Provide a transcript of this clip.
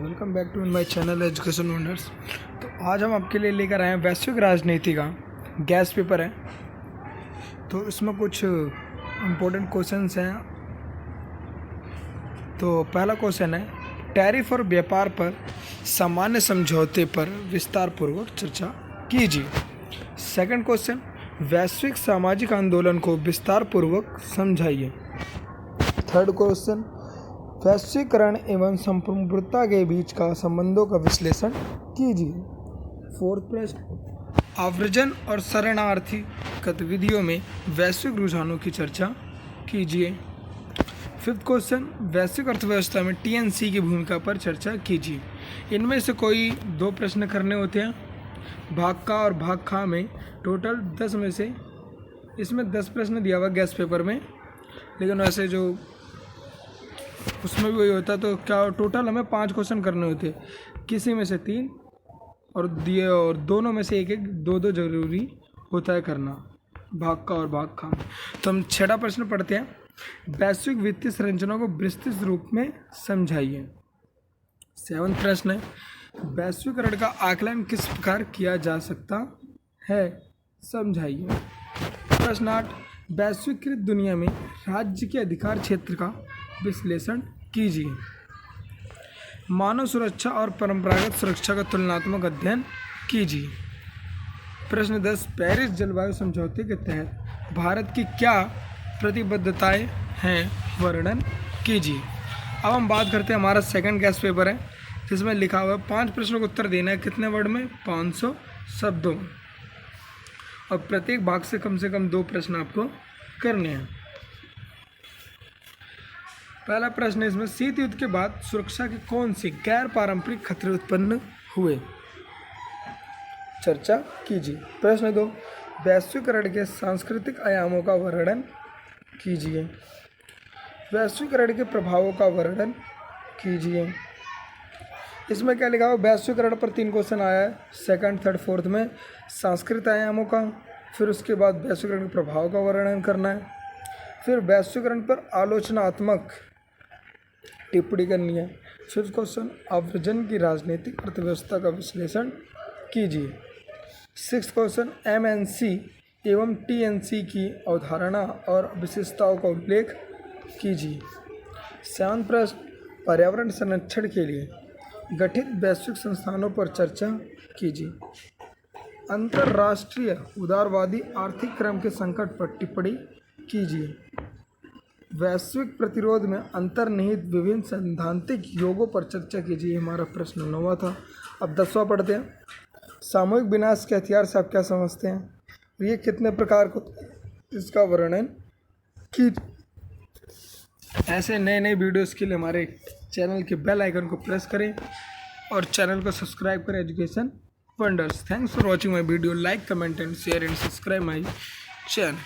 Welcome back to my channel Education Wonders. तो आज हम आपके लिए लेकर आए हैं वैश्विक राजनीति का गैस पेपर है। तो इसमें कुछ इम्पोर्टेंट क्वेश्चंस हैं। तो पहला क्वेश्चन है, टैरिफ और व्यापार पर सामान्य समझौते पर विस्तारपूर्वक चर्चा कीजिए। सेकंड क्वेश्चन, वैश्विक सामाजिक आंदोलन को विस्तारपूर्वक समझाइए। थर्ड क्वेश्चन, वैश्वीकरण एवं संप्रभुता के बीच का संबंधों का विश्लेषण कीजिए। फोर्थ प्रश्न, आव्रजन और शरणार्थी गतिविधियों में वैश्विक रुझानों की चर्चा कीजिए। फिफ्थ क्वेश्चन, वैश्विक अर्थव्यवस्था में टीएनसी की भूमिका पर चर्चा कीजिए। इनमें से कोई दो प्रश्न करने होते हैं, भाग का और भाग खा में। टोटल 10 में से इसमें 10 प्रश्न दिया हुआ गैस पेपर में, लेकिन वैसे जो उसमें भी वही होता है। तो क्या टोटल हमें 5 क्वेश्चन करने होते, किसी में से 3 और दिए, और दोनों में से एक एक दो जरूरी होता है करना, भाग का और भाग खा। तो हम 6वां प्रश्न पढ़ते हैं, वैश्विक वित्तीय संरचना को विस्तृत रूप में समझाइए। 7वां प्रश्न है, वैश्वीकरण का आकलन किस प्रकार किया जा सकता है, समझाइए। प्रश्न 8, वैश्वीकृत दुनिया में राज्य के अधिकार क्षेत्र का विश्लेषण कीजिए। मानव सुरक्षा और परंपरागत सुरक्षा का तुलनात्मक अध्ययन कीजिए। प्रश्न 10, पेरिस जलवायु समझौते के तहत भारत की क्या प्रतिबद्धताएं हैं, वर्णन कीजिए। अब हम बात करते हैं, हमारा सेकंड गैस पेपर है जिसमें लिखा हुआ है 5 प्रश्नों का उत्तर देना है। कितने वर्ड में? 500 शब्दों में, और प्रत्येक भाग से कम 2 प्रश्न आपको करने हैं। पहला प्रश्न है इसमें, शीत युद्ध के बाद सुरक्षा के कौन से गैर पारंपरिक खतरे उत्पन्न हुए, चर्चा कीजिए। प्रश्न 2, वैश्वीकरण के सांस्कृतिक आयामों का वर्णन कीजिए। वैश्वीकरण के प्रभावों का वर्णन कीजिए। इसमें क्या लिखा हुआ, वैश्वीकरण पर 3 क्वेश्चन आया है, सेकंड, थर्ड, फोर्थ में सांस्कृतिक आयामों का, फिर उसके बाद वैश्वीकरण के प्रभाव का वर्णन करना है, फिर वैश्वीकरण पर आलोचनात्मक टिप्पणी करनी है। फिफ्थ क्वेश्चन, आव्रजन की राजनीतिक अर्थव्यवस्था का विश्लेषण कीजिए। सिक्स्थ क्वेश्चन, एमएनसी एवं टीएनसी की अवधारणा और विशेषताओं का उल्लेख कीजिए। 7वां प्रश्न, पर्यावरण संरक्षण के लिए गठित वैश्विक संस्थानों पर चर्चा कीजिए। अंतर्राष्ट्रीय उदारवादी आर्थिक क्रम के संकट पर टिप्पणी कीजिए। वैश्विक प्रतिरोध में अंतर्निहित विभिन्न सैद्धांतिक योगों पर चर्चा कीजिए। हमारा प्रश्न 9वां था। अब 10वां पढ़ते हैं, सामूहिक विनाश के हथियार से आप क्या समझते हैं, ये कितने प्रकार को, इसका वर्णन कीजिए। ऐसे नए वीडियोस के लिए हमारे चैनल के बेल आइकन को प्रेस करें और चैनल को सब्सक्राइब करें, education wonders. Thanks for watching my video. Like, comment and share and subscribe my channel.